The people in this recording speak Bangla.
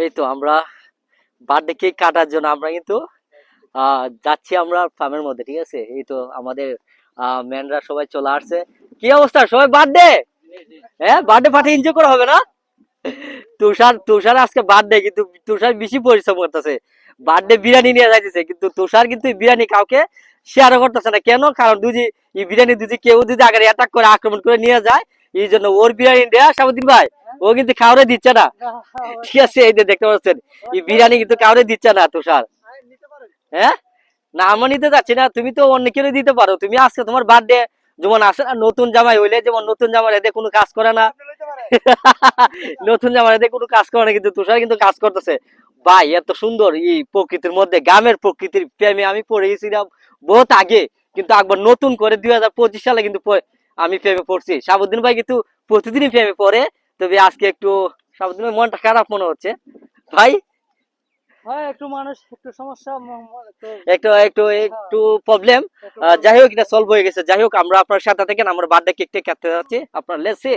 এই তো আমরা বার্থডে কেক কাটার জন্য আমরা কিন্তু যাচ্ছি আমরা ফার্মের মধ্যে, ঠিক আছে। এই তো আমাদের ম্যানরা সবাই চলে আসছে। কি অবস্থা সবাই, বার্থডে? হ্যাঁ, বার্থডে পার্টি এনজয় করা হবে না? তুষার আজকে বার্থডে, কিন্তু তুষার বেশি পরিশ্রম করতেছে। বার্থডে বিরিয়ানি নিয়ে যাইতেছে, কিন্তু তুষার কিন্তু বিরিয়ানি কাউকে শেয়ারও করতেছে না। কেন? কারণ দুজি এই বিরিয়ানি যদি কেউ যদি আগে অ্যাটাক করে আক্রমণ করে নিয়ে যায়, এই জন্য ওর বিরিয়ানি দেয়া সাবুদ্দিন ভাই ও কিন্তু কাউরে দিচ্ছে না। ঠিক আছে, এই যে দেখতে পাচ্ছেন এই বিরিয়ানি কিন্তু কাউরে দিচ্ছে না তুষার। হ্যাঁ, না আমরা নিতে যাচ্ছি না, তুমি তো অন্য কেউ দিতে পারো। তুমি আজকে তোমার বার্থডে, যেমন আসে না নতুন জামাই হইলে, যেমন নতুন জামাই এদের কোনো কাজ করে না। নতুন জামাই এদের কোনো কাজ করে না, কিন্তু তুষার কিন্তু কাজ করতেছে। ভাই এত সুন্দর এই প্রকৃতির মধ্যে, গ্রামের প্রকৃতির প্রেমে আমি পড়ে গেছিলাম বহুত আগে, কিন্তু একবার নতুন করে 2025 সালে কিন্তু আমি প্রেমে পড়ছি। সাবুদ্দিন ভাই কিন্তু প্রতিদিনই প্রেমে পড়ে, তবে আজকে একটু সাবুদ্দিন ভাই মনটা খারাপ মনে হচ্ছে ভাই। হ্যাঁ, একটু মানুষ একটু সমস্যা একটু একটু একটু প্রবলেম। যাই হোক, এটা সলভ হয়ে গেছে। যাই হোক, আমরা আপনার সাথে থেকে আমরা বার্থডে কেকটা কাটতে যাচ্ছি আপনার লেসে।